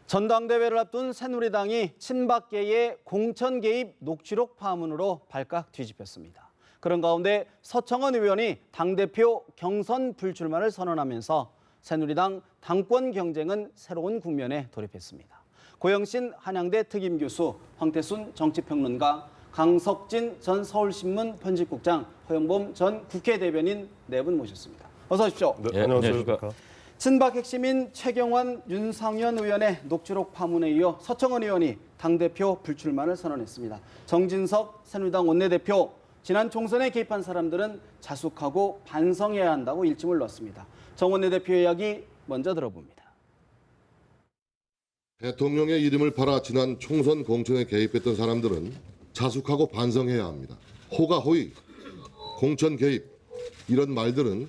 전당대회를 앞둔 새누리당이 친박계의 공천 개입 녹취록 파문으로 발칵 뒤집혔습니다. 그런 가운데 서청원 의원이 당대표 경선 불출마를 선언하면서 새누리당 당권 경쟁은 새로운 국면에 돌입했습니다. 고영신 한양대 특임교수, 황태순 정치평론가, 강석진 전 서울신문 편집국장, 허영범 전 국회 대변인 네 분 모셨습니다. 어서 오십시오. 네, 안녕하십니까. 친박 핵심인 최경환, 윤상현 의원의 녹취록 파문에 이어 서청원 의원이 당대표 불출마를 선언했습니다. 정진석 새누리당 원내대표, 지난 총선에 개입한 사람들은 자숙하고 반성해야 한다고 일침을 놨습니다. 정 원내대표의 이야기 먼저 들어봅니다. 대통령의 이름을 팔아 지난 총선 공천에 개입했던 사람들은 자숙하고 반성해야 합니다. 호가호의, 공천 개입 이런 말들은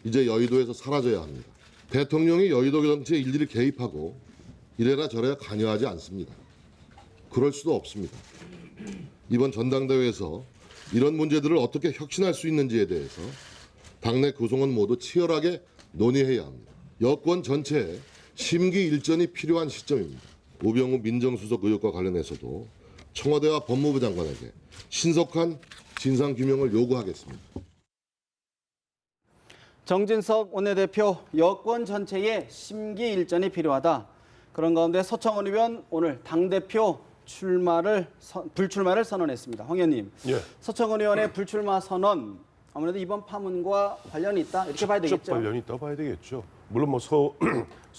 이제 여의도에서 사라져야 합니다. 대통령이 여의도 정치에 일일이 개입하고 이래라 저래라 관여하지 않습니다. 그럴 수도 없습니다. 이번 전당대회에서 이런 문제들을 어떻게 혁신할 수 있는지에 대해서 당내 구성원 모두 치열하게 논의해야 합니다. 여권 전체에 심기일전이 필요한 시점입니다. 우병우 민정수석 의혹과 관련해서도 청와대와 법무부 장관에게 신속한 진상규명을 요구하겠습니다. 정진석 원내대표, 여권 전체에 심기일전이 필요하다. 그런 가운데 서청원 의원 오늘 당대표 불출마를 선언했습니다. 황 의원님, 예. 서청원 의원의 불출마 선언, 아무래도 이번 파문과 관련이 있다 이렇게 봐야 되겠죠? 직접 관련이 있다고 봐야 되겠죠. 물론 서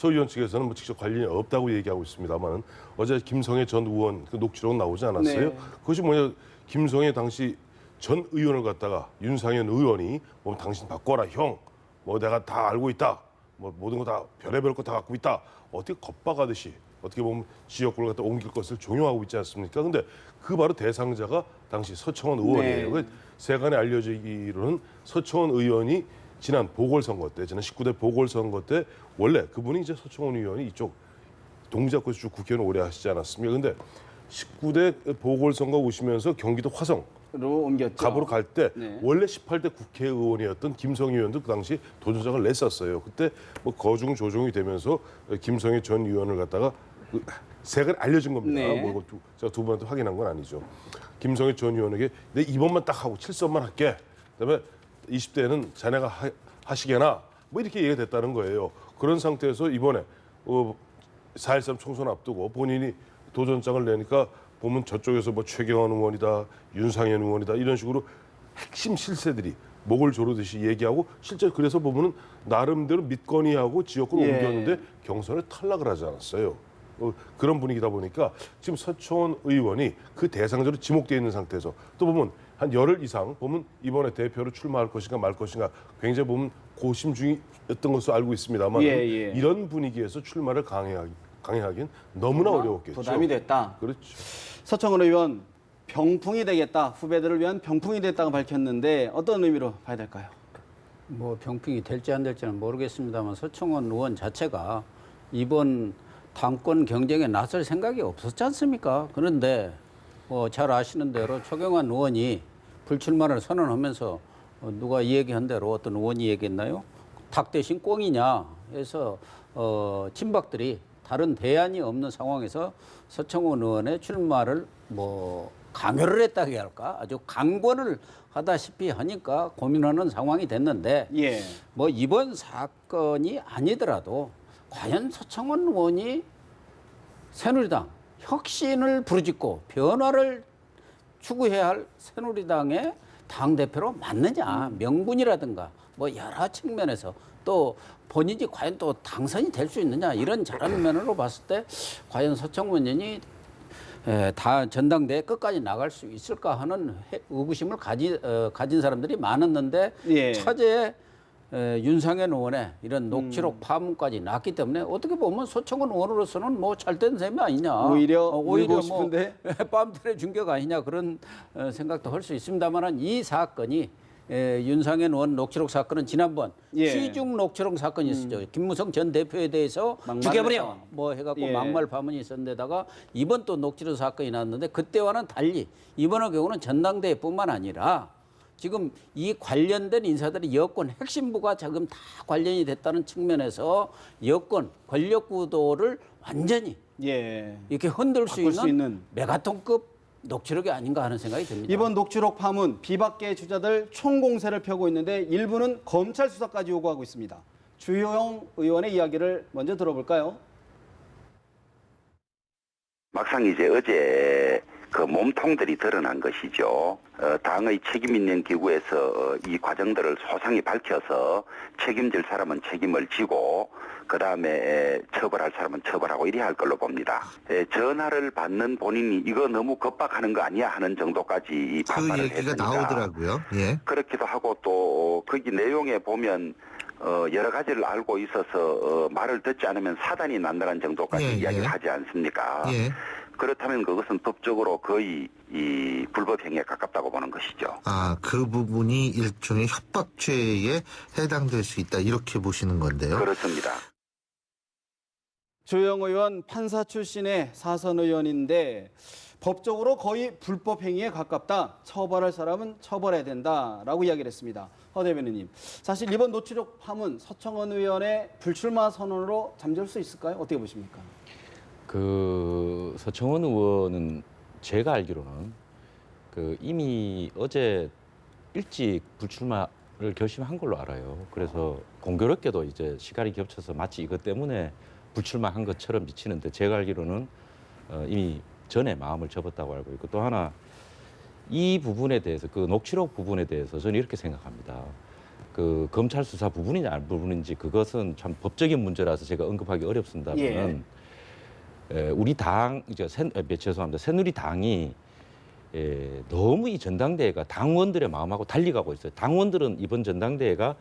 의원 측에서는 직접 관련이 없다고 얘기하고 있습니다만 어제 김성애 전 의원 그 녹취록 나오지 않았어요? 네. 그것이 뭐냐, 김성애 당시 전 의원을 갖다가 윤상현 의원이 뭐 당신 바꿔라 형, 뭐 내가 다 알고 있다, 뭐 모든 거 다 별의별 거 다 갖고 있다, 어떻게 겁박하듯이 어떻게 보면 지역구를 갖다 옮길 것을 종용하고 있지 않습니까? 근데 그 바로 대상자가 당시 서청원 의원이에요. 네. 세간에 알려지기로는 서청원 의원이 지난 보궐선거 때, 지난 19대 보궐선거 때 원래 그분이 이제 서청원 의원이 이쪽 동작구에서 쭉 국회의원 오래 하시지 않았습니까? 근데 19대 보궐선거 오시면서 경기도 화성 로 옮겼죠. 갑으로 갈 때 네. 원래 18대 국회의원이었던 김성희 의원도 그 당시 도전장을 냈었어요. 그때 뭐 거중 조정이 되면서 김성희 전 의원을 갖다가 세간에 알려진 겁니다. 네. 뭐 제가 두 분한테 확인한 건 아니죠. 김성희 전 의원에게 내 이번만 딱 하고 7선만 할게. 그다음에 20대는 자네가 하시게나 뭐 이렇게 얘기가 됐다는 거예요. 그런 상태에서 이번에 4.13 총선 앞두고 본인이 도전장을 내니까 보면 저쪽에서 뭐 최경환 의원이다, 윤상현 의원이다 이런 식으로 핵심 실세들이 목을 조르듯이 얘기하고 실제 그래서 보면은 나름대로 믿거니하고 지역구로 예. 옮겼는데 경선에 탈락을 하지 않았어요. 그런 분위기다 보니까 지금 서청원 의원이 그 대상자로 지목되어 있는 상태에서 또 보면 한 열흘 이상 보면 이번에 대표로 출마할 것인가 말 것인가 굉장히 보면 고심 중이었던 것으로 알고 있습니다만 예. 이런 분위기에서 출마를 강행하기는 너무나 어려웠겠죠. 부담이 됐다. 그렇죠. 서청원 의원, 병풍이 되겠다, 후배들을 위한 병풍이 됐다고 밝혔는데 어떤 의미로 봐야 될까요? 뭐 병풍이 될지 안 될지는 모르겠습니다만 서청원 의원 자체가 이번 당권 경쟁에 나설 생각이 없었지 않습니까? 그런데 뭐 잘 아시는 대로 최경환 의원이 불출마를 선언하면서 누가 이 얘기한 대로 어떤 의원이 얘기했나요? 닭 대신 꽁이냐 해서 친박들이 다른 대안이 없는 상황에서 서청원 의원의 출마를 뭐 강요를 했다고 해야 할까? 아주 강권을 하다시피 하니까 고민하는 상황이 됐는데 예. 뭐 이번 사건이 아니더라도 과연 서청원 의원이 새누리당 혁신을 부르짖고 변화를 추구해야 할 새누리당의 당대표로 맞느냐, 명분이라든가 뭐 여러 측면에서 또 본인이 과연 또 당선이 될 수 있느냐 이런 저런 면으로 봤을 때 과연 서청원 의원이 다 전당대회 끝까지 나갈 수 있을까 하는 의구심을 가진 사람들이 많았는데 예. 차제에 윤상현 의원의 이런 녹취록 파문까지 났기 때문에 어떻게 보면 서청원 의원으로서는 뭐 잘된 셈이 아니냐. 오히려 오히려 울고 싶은데? 빰틀의 중격 아니냐 그런 생각도 할 수 있습니다만 이 사건이 윤상현 의원 녹취록 사건은 지난번 예. 취중 녹취록 사건이 있었죠. 김무성 전 대표에 대해서 막말을 죽여버려 했죠. 뭐 해갖고 예. 막말 파문이 있었는데다가 이번 또 녹취록 사건이 났는데 그때와는 달리 이번의 경우는 전당대회뿐만 아니라 지금 이 관련된 인사들이 여권 핵심부가 지금 다 관련이 됐다는 측면에서 여권 권력 구도를 완전히 예. 이렇게 흔들 수 바꿀 수 있는 있는. 메가톤급 녹취록이 아닌가 하는 생각이 듭니다. 이번 녹취록 파문 비박계 주자들 총공세를 펴고 있는데 일부는 검찰 수사까지 요구하고 있습니다. 주호영 의원의 이야기를 먼저 들어볼까요? 막상 이제 어제 그 몸통들이 드러난 것이죠. 당의 책임 있는 기구에서 이 과정들을 소상히 밝혀서 책임질 사람은 책임을 지고 그 다음에 처벌할 사람은 처벌하고 이래야 할 걸로 봅니다. 전화를 받는 본인이 이거 너무 겁박하는 거 아니야 하는 정도까지 그 반발을 얘기가 했으니까 나오더라고요. 예. 그렇기도 하고 또 거기 내용에 보면 여러 가지를 알고 있어서 말을 듣지 않으면 사단이 난다는 정도까지 예, 이야기를 예. 하지 않습니까? 예. 그렇다면 그것은 법적으로 거의 이 불법 행위에 가깝다고 보는 것이죠. 아, 그 부분이 일종의 협박죄에 해당될 수 있다. 이렇게 보시는 건데요. 그렇습니다. 주호영 의원 판사 출신의 사선 의원인데 법적으로 거의 불법 행위에 가깝다. 처벌할 사람은 처벌해야 된다라고 이야기를 했습니다. 허 대변인님, 사실 이번 녹취록 파문 서청원 의원의 불출마 선언으로 잠재울 수 있을까요? 어떻게 보십니까? 그 서청원 의원은 제가 알기로는 그 이미 어제 일찍 불출마를 결심한 걸로 알아요. 그래서 공교롭게도 이제 시간이 겹쳐서 마치 이것 때문에 불출마한 것처럼 비치는데 제가 알기로는 이미 전에 마음을 접었다고 알고 있고 또 하나 이 부분에 대해서 그 녹취록 부분에 대해서 저는 이렇게 생각합니다. 그 검찰 수사 부분이냐 안 부분인지 그것은 참 법적인 문제라서 제가 언급하기 어렵습니다만 우리 당 이제 죄송합니다. 새누리당이 너무 이 전당대회가 당원들의 마음하고 달리 가고 있어요. 당원들은 이번 전당대회가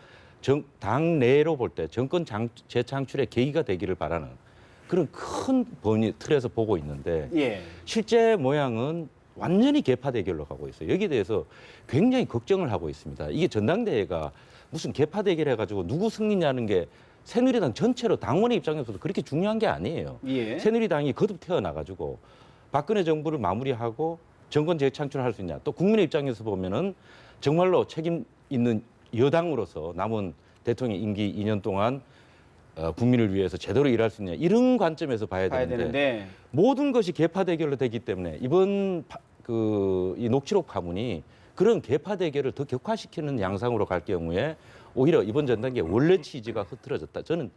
당내로 볼 때 정권 재창출의 계기가 되기를 바라는 그런 큰 틀에서 보고 있는데 예. 실제 모양은 완전히 개파 대결로 가고 있어요. 여기에 대해서 굉장히 걱정을 하고 있습니다. 이게 전당대회가 무슨 개파 대결 해가지고 누구 승리냐는 게 새누리당 전체로 당원의 입장에서도 그렇게 중요한 게 아니에요. 예. 새누리당이 거듭 태어나가지고 박근혜 정부를 마무리하고 정권 재창출할 수 있냐. 또 국민의 입장에서 보면은 정말로 책임 있는 여당으로서 남은 대통령 임기 2년 동안 국민을 위해서 제대로 일할 수 있냐. 이런 관점에서 봐야 되는데 모든 것이 개파 대결로 되기 때문에 이번 이 녹취록 파문이 그런 개파 대결을 더 격화시키는 양상으로 갈 경우에 오히려 이번 전당기에 원래 취지가 흐트러졌다. 저는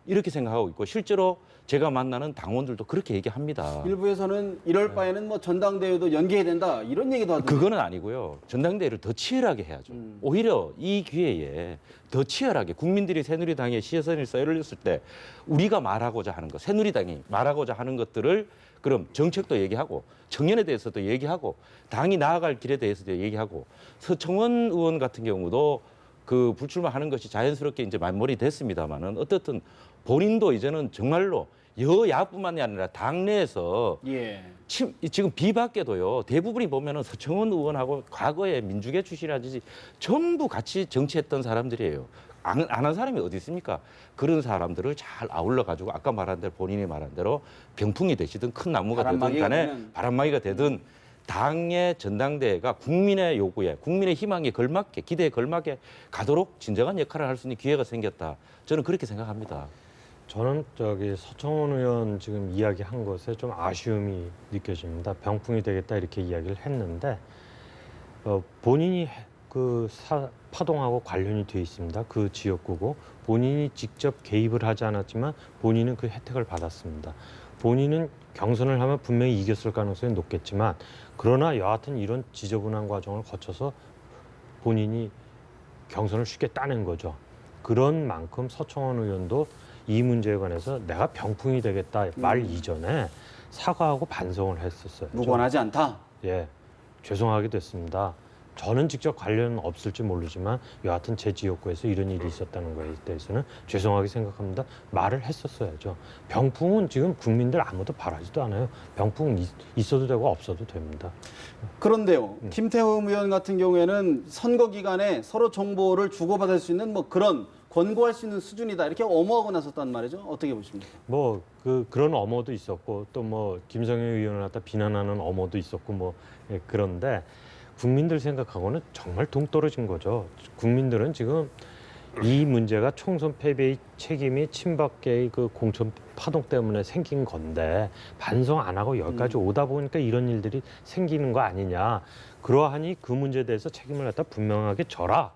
이렇게 생각하고 있고 실제로 제가 만나는 당원들도 그렇게 얘기합니다. 일부에서는 이럴 바에는 뭐 전당대회도 연기해야 된다 이런 얘기도 하던데. 그거는 아니고요. 전당대회를 더 치열하게 해야죠. 오히려 이 기회에 더 치열하게 국민들이 새누리당에 시선을 쏠렸을 때 우리가 말하고자 하는 것, 새누리당이 말하고자 하는 것들을 그럼 정책도 얘기하고 청년에 대해서도 얘기하고 당이 나아갈 길에 대해서도 얘기하고 서청원 의원 같은 경우도 그 불출마하는 것이 자연스럽게 이제 말머리 됐습니다만은 어떻든 본인도 이제는 정말로 여야뿐만이 아니라 당내에서 예. 지금 비박계도요 대부분이 보면은 서청원 의원하고 과거에 민주계 출신이라든지 전부 같이 정치했던 사람들이에요. 안 한 사람이 어디 있습니까? 그런 사람들을 잘 아울러 가지고 아까 말한 대로 본인이 말한 대로 병풍이 되시든 큰 나무가 되든 간에 바람막이가 되든 당의 전당대회가 국민의 요구에 국민의 희망에 걸맞게 기대에 걸맞게 가도록 진정한 역할을 할 수 있는 기회가 생겼다. 저는 그렇게 생각합니다. 저는 서청원 의원 지금 이야기한 것에 좀 아쉬움이 느껴집니다. 병풍이 되겠다 이렇게 이야기를 했는데 본인이 파동하고 관련이 돼 있습니다. 그 지역구고 본인이 직접 개입을 하지 않았지만 본인은 그 혜택을 받았습니다. 본인은 경선을 하면 분명히 이겼을 가능성이 높겠지만 그러나 여하튼 이런 지저분한 과정을 거쳐서 본인이 경선을 쉽게 따낸 거죠. 그런 만큼 서청원 의원도 이 문제에 관해서 내가 병풍이 되겠다 말 이전에 사과하고 반성을 했었어요. 무관하지 않다? 예, 죄송하게 됐습니다. 저는 직접 관련은 없을지 모르지만 여하튼 제 지역구에서 이런 일이 있었다는 거에 대해서는 죄송하게 생각합니다. 말을 했었어야죠. 병풍은 지금 국민들 아무도 바라지도 않아요. 병풍 있어도 되고 없어도 됩니다. 그런데요, 김태흠 의원 같은 경우에는 선거 기간에 서로 정보를 주고받을 수 있는 뭐 그런 권고할 수 있는 수준이다 이렇게 엄호하고 나섰단 말이죠. 어떻게 보십니까? 그런 엄호도 있었고 또 김성현 의원을 갖다 비난하는 엄호도 있었고 그런데 국민들 생각하고는 정말 동떨어진 거죠. 국민들은 지금 이 문제가 총선 패배의 책임이 친박계의 그 공천 파동 때문에 생긴 건데 반성 안 하고 여기까지 오다 보니까 이런 일들이 생기는 거 아니냐. 그러하니 그 문제에 대해서 책임을 갖다 분명하게 져라.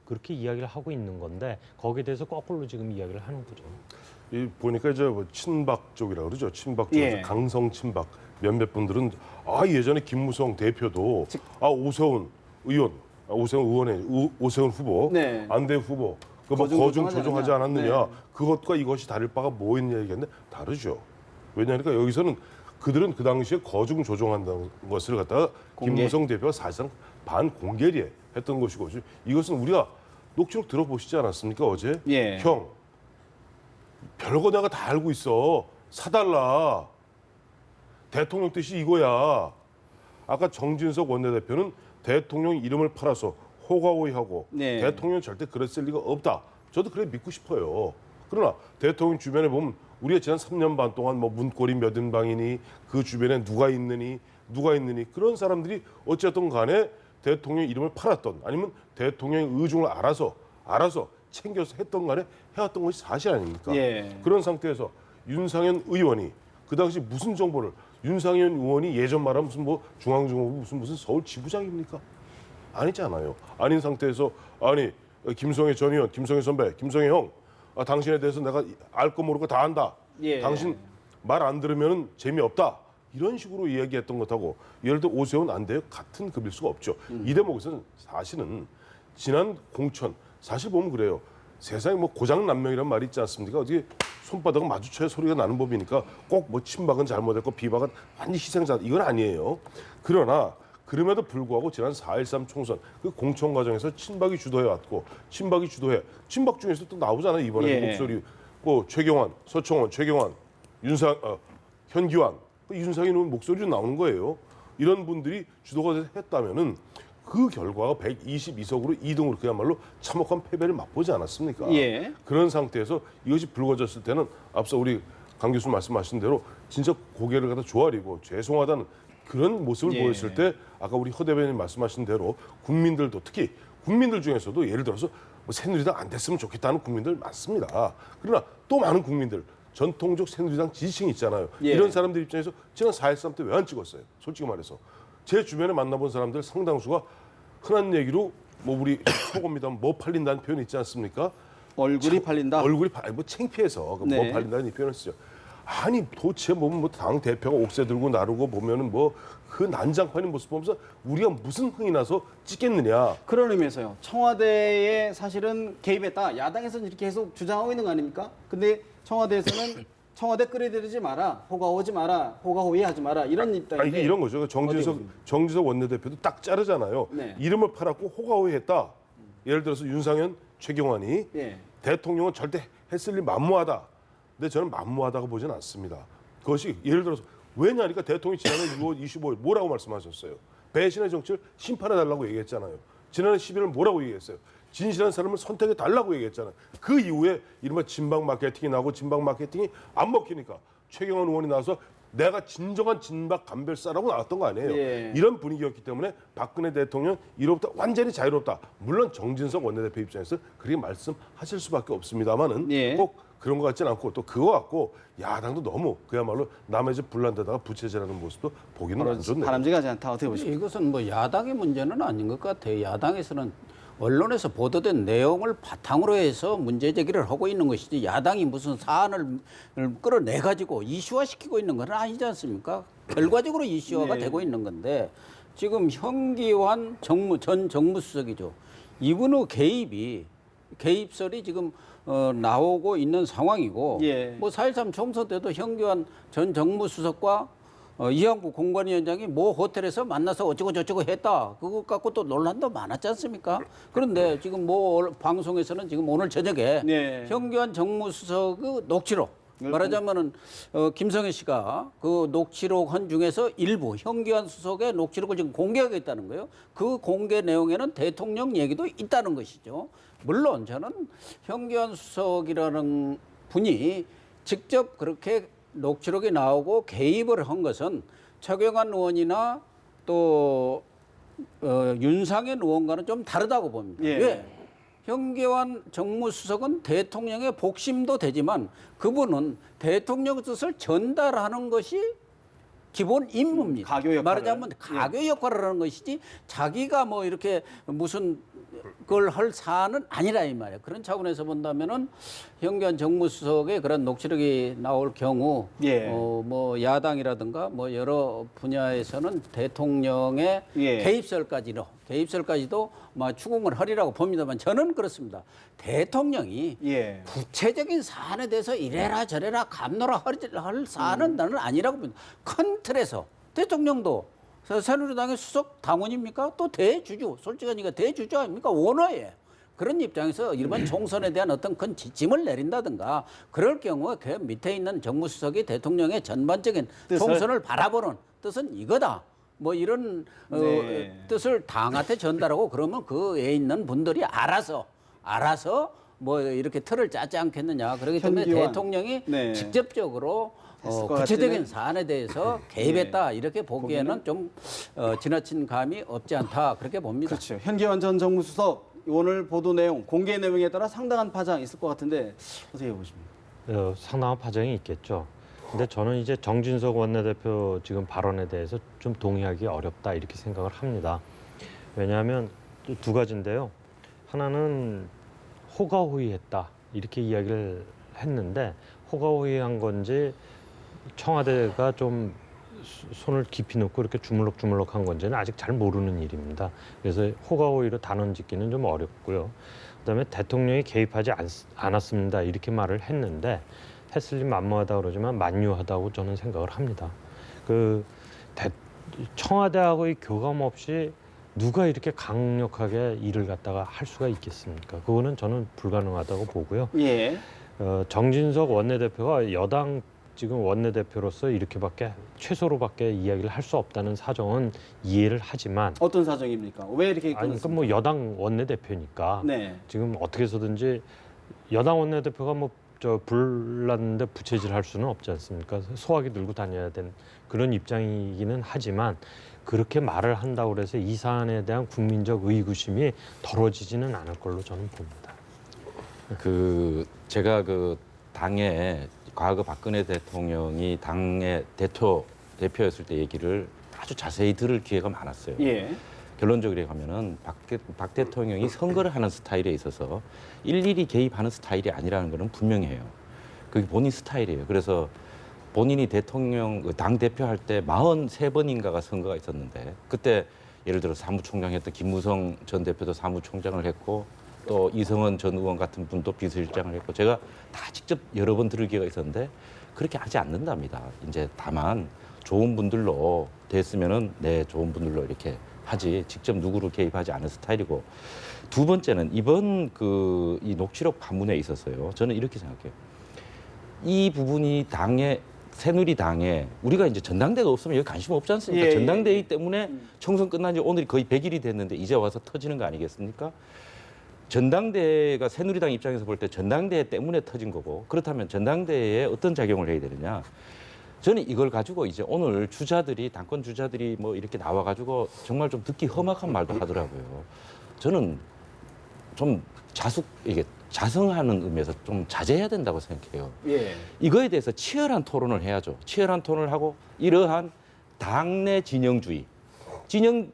그렇게 이야기를 하고 있는 건데 거기에 대해서 거꾸로 지금 이야기를 하는 거죠. 이 보니까 이제 뭐 친박 쪽이라 그러죠. 친박 쪽에서 예. 강성 친박 몇몇 분들은 예전에 김무성 대표도 오세훈 의원, 오세훈 후보, 네. 안대 후보 그 거중 거중 조정하지 조정하지 않았냐. 않았느냐. 네. 그것과 이것이 다를 바가 뭐 있냐 얘기했는데 다르죠. 왜냐하니까 여기서는 그들은 그 당시에 거중 조정한다는 것을 갖다가 공개. 김무성 대표가 사실상 반공개리에 했던 것이고 이것은 우리가 녹취록 들어보시지 않았습니까 어제? 예. 형 별거 내가 다 알고 있어. 사달라. 대통령 뜻이 이거야. 아까 정진석 원내대표는 대통령 이름을 팔아서 호가호위하고 네. 대통령 절대 그랬을 리가 없다. 저도 그래 믿고 싶어요. 그러나 대통령 주변에 보면 우리가 지난 3년 반 동안 뭐 문고리 몇인 방이니 그 주변에 누가 있느니 그런 사람들이 어쨌든 간에 대통령 이름을 팔았던 아니면 대통령의 의중을 알아서 챙겨서 했던 간에 해왔던 것이 사실 아닙니까? 예. 그런 상태에서 윤상현 의원이 그 당시 무슨 정보를 윤상현 의원이 예전 말하면 무슨 뭐 중앙정보부 무슨 서울 지부장입니까? 아니잖아요. 아닌 상태에서 김성애 전 의원, 김성애 선배, 김성애 형, 당신에 대해서 내가 알 거 모르고 다 안다. 예. 당신 말 안 들으면 재미없다. 이런 식으로 이야기했던 것하고 예를 들어 오세훈 안대요 같은 급일 수가 없죠. 이 대목에서는 사실은 지난 공천 사실 보면 그래요. 세상에 뭐 고장난명이란 말이 있지 않습니까? 어떻게 손바닥은 마주쳐야 소리가 나는 법이니까 꼭 뭐 친박은 잘못했고 비박은 완전 희생자 이건 아니에요. 그러나 그럼에도 불구하고 지난 4.13 총선 그 공천 과정에서 친박이 주도해왔고 친박 중에서 또 나오잖아요. 이번에 예. 목소리 뭐 최경환, 서청원, 현기환 윤상현 목소리로 나오는 거예요. 이런 분들이 주도가 했다면은 그 결과가 122석으로 2등으로 그야말로 참혹한 패배를 맛보지 않았습니까? 예. 그런 상태에서 이것이 불거졌을 때는 앞서 우리 강 교수 말씀하신 대로 진짜 고개를 갖다 조아리고 죄송하다는 그런 모습을 예. 보였을 때 아까 우리 허 대변인 말씀하신 대로 국민들도 특히 국민들 중에서도 예를 들어서 뭐 새누리당 안 됐으면 좋겠다는 국민들 많습니다. 그러나 또 많은 국민들 전통적 새누리당 지지층이 있잖아요. 예. 이런 사람들 입장에서 지난 4.13 때 왜 안 찍었어요? 솔직히 말해서. 제 주변에 만나본 사람들 상당수가 흔한 얘기로 뭐 우리 속어입니다. 뭐 팔린다는 표현이 있지 않습니까? 얼굴이 팔린다. 뭐 창피해서 네. 뭐 팔린다는 이 표현을 쓰죠. 아니 도대체 뭐 당 대표가 옥새 들고 나르고 보면은 뭐 그 난장판인 모습 보면서 우리가 무슨 흥이 나서 찍겠느냐. 그런 의미에서요. 청와대에 사실은 개입했다. 야당에서는 이렇게 계속 주장하고 있는 거 아닙니까? 근데 청와대에서는 청와대 끌어들이지 마라. 호가호지 마라. 호가호위하지 마라. 이런 입장인데. 이게 이런 거죠. 정진석 원내대표도 딱 자르잖아요. 네. 이름을 팔았고 호가호위했다. 예를 들어서 윤상현, 최경환이 예. 대통령은 절대 했을 일 만무하다. 근데 저는 만무하다고 보진 않습니다. 그것이 예를 들어서 왜냐니까 대통령이 지난해 6월 25일 뭐라고 말씀하셨어요? 배신의 정치를 심판해달라고 얘기했잖아요. 지난해 11월 뭐라고 얘기했어요? 진실한 사람을 선택해달라고 얘기했잖아요. 그 이후에 이른바 진박 마케팅이 나오고 진박 마케팅이 안 먹히니까 최경환 의원이 나와서 내가 진정한 진박 감별사라고 나왔던 거 아니에요. 예. 이런 분위기였기 때문에 박근혜 대통령 이로부터 완전히 자유롭다. 물론 정진석 원내대표 입장에서 그렇게 말씀하실 수밖에 없습니다만은 예. 꼭 그런 것 같지는 않고 또 그거 갖고 야당도 너무 그야말로 남의 집 불난데다가 부채질하는 모습도 보기는 안 좋네요. 바람직하지 않다. 어떻게 보십니까? 이것은 뭐 야당의 문제는 아닌 것 같아요. 야당에서는 언론에서 보도된 내용을 바탕으로 해서 문제 제기를 하고 있는 것이지 야당이 무슨 사안을 끌어내 가지고 이슈화시키고 있는 건 아니지 않습니까? 결과적으로 이슈화가 네. 되고 있는 건데 지금 현기환 전 정무수석이죠. 이분의 개입설이 지금 나오고 있는 상황이고 예. 뭐 4.13 총선 때도 현기환 전 정무수석과 이한구 공관위원장이 모 호텔에서 만나서 어쩌고 저쩌고 했다. 그것 갖고 또 논란도 많았지 않습니까? 그런데 지금 뭐 방송에서는 지금 오늘 저녁에 네. 현기환 정무수석의 녹취록 말하자면은 김성애 씨가 그 녹취록 한 중에서 일부 현기환 수석의 녹취록을 지금 공개하겠다는 거예요. 그 공개 내용에는 대통령 얘기도 있다는 것이죠. 물론 저는 현기환 수석이라는 분이 직접 그렇게 녹취록이 나오고 개입을 한 것은 최경환 의원이나 또 윤상현 의원과는 좀 다르다고 봅니다. 예. 왜? 현기환 정무수석은 대통령의 복심도 되지만 그분은 대통령 뜻을 전달하는 것이 기본 임무입니다. 가교 역할을. 말하자면 가교 역할을 하는 것이지 자기가 뭐 이렇게 무슨 걸 할 사안은 아니라 이 말이에요. 그런 차원에서 본다면은 현기환 정무수석의 그런 녹취록이 나올 경우 예. 뭐 야당이라든가 뭐 여러 분야에서는 대통령의 예. 개입설까지도 막 추궁을 하리라고 봅니다만 저는 그렇습니다. 대통령이 예. 구체적인 사안에 대해서 이래라 저래라 감노라 할 사안은 나는 아니라고 봅니다. 큰 틀에서 대통령도 새누리당의 수석 당원입니까? 또 대주주, 솔직하니까 대주주 아닙니까? 원어예요. 그런 입장에서 일반 총선에 대한 어떤 큰 지침을 내린다든가 그럴 경우에 그 밑에 있는 정무수석이 대통령의 전반적인 총선을 바라보는 뜻은 이거다. 뭐 이런 네. 뜻을 당한테 전달하고 그러면 그 애 있는 분들이 알아서 뭐 이렇게 틀을 짜지 않겠느냐. 그렇기 때문에 현기환. 대통령이 네. 직접적으로 했을 것 구체적인 같지는- 사안에 대해서 개입했다 이렇게 보기에는 좀 지나친 감이 없지 않다 그렇게 봅니다. 그렇죠. 현기환 전 정무수석 오늘 보도 내용, 공개 내용에 따라 상당한 파장이 있을 것 같은데 어떻게 보십니까? 상당한 파장이 있겠죠. 근데 저는 이제 정진석 원내대표 지금 발언에 대해서 좀 동의하기 어렵다 이렇게 생각을 합니다. 왜냐하면 두 가지인데요. 하나는 호가호위했다 이렇게 이야기를 했는데 호가호위한 건지 청와대가 좀 손을 깊이 넣고 이렇게 주물럭주물럭한 건지는 아직 잘 모르는 일입니다. 그래서 호가호위로 단언 짓기는 좀 어렵고요. 그다음에 대통령이 개입하지 않았습니다 이렇게 말을 했는데 했을 리 만무하다 그러지만 만유하다고 저는 생각을 합니다. 청와대하고의 교감 없이 누가 이렇게 강력하게 일을 갖다가 할 수가 있겠습니까? 그거는 저는 불가능하다고 보고요. 예. 정진석 원내대표가 여당 지금 원내대표로서 이렇게밖에 최소로밖에 이야기를 할 수 없다는 사정은 이해를 하지만 어떤 사정입니까? 왜 이렇게 아니 그러니까 끊었습니까? 뭐 여당 원내대표니까 네. 지금 어떻게 해서든지 여당 원내대표가 뭐 저 불났는데 부채질할 수는 없지 않습니까? 소화기 들고 다녀야 되는 그런 입장이기는 하지만 그렇게 말을 한다고 해서 이 사안에 대한 국민적 의구심이 덜어지지는 않을 걸로 저는 봅니다. 제가 당에 과거 박근혜 대통령이 당의 대표였을 때 얘기를 아주 자세히 들을 기회가 많았어요. 예. 결론적으로 가면은 박 대통령이 선거를 하는 스타일에 있어서 일일이 개입하는 스타일이 아니라는 것은 분명해요. 그게 본인 스타일이에요. 그래서 본인이 당 대표 할 때 43번인가가 선거가 있었는데 그때 예를 들어 사무총장 했던 김무성 전 대표도 사무총장을 했고 또 이성원 전 의원 같은 분도 비서실장을 했고 제가 다 직접 여러 번 들을 기회가 있었는데 그렇게 하지 않는답니다. 이제 다만 좋은 분들로 됐으면은 좋은 분들로 이렇게 하지 직접 누구를 개입하지 않은 스타일이고 두 번째는 이번 이 녹취록 판문에 있어서요. 저는 이렇게 생각해요. 이 부분이 새누리당에 우리가 이제 전당대가 없으면 여기 관심 없지 않습니까? 예, 예. 전당대회 때문에 총선 끝난 지 오늘이 거의 100일이 됐는데 이제 와서 터지는 거 아니겠습니까? 전당대회가 새누리당 입장에서 볼 때 전당대회 때문에 터진 거고 그렇다면 전당대회에 어떤 작용을 해야 되느냐? 저는 이걸 가지고 이제 오늘 당권 주자들이 뭐 이렇게 나와가지고 정말 좀 듣기 험악한 말도 하더라고요. 저는 좀 자성하는 의미에서 좀 자제해야 된다고 생각해요. 예. 이거에 대해서 치열한 토론을 해야죠. 치열한 토론을 하고 이러한 당내 진영주의.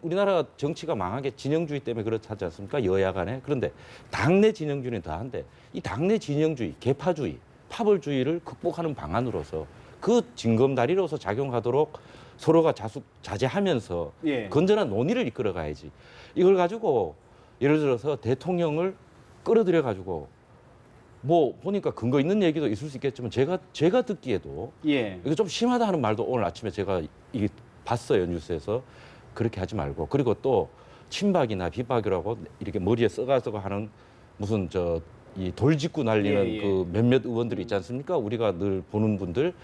우리나라 정치가 망한 게 진영주의 때문에 그렇지 않습니까? 여야 간에. 그런데 당내 진영주의는 더한데 이 당내 진영주의, 계파주의, 파벌주의를 극복하는 방안으로서 그 징검다리로서 작용하도록 서로가 자제하면서 예. 건전한 논의를 이끌어가야지. 이걸 가지고 예를 들어서 대통령을 끌어들여 가지고 뭐 보니까 근거 있는 얘기도 있을 수 있겠지만 제가 듣기에도 예. 이거 좀 심하다는 말도 오늘 아침에 제가 이게 봤어요 뉴스에서. 그렇게 하지 말고 그리고 또 친박이나 비박이라고 이렇게 머리에 써가지고 하는 무슨 이 돌직구 날리는 예, 예. 그 몇몇 의원들이 있지 않습니까? 우리가 늘 보는 분들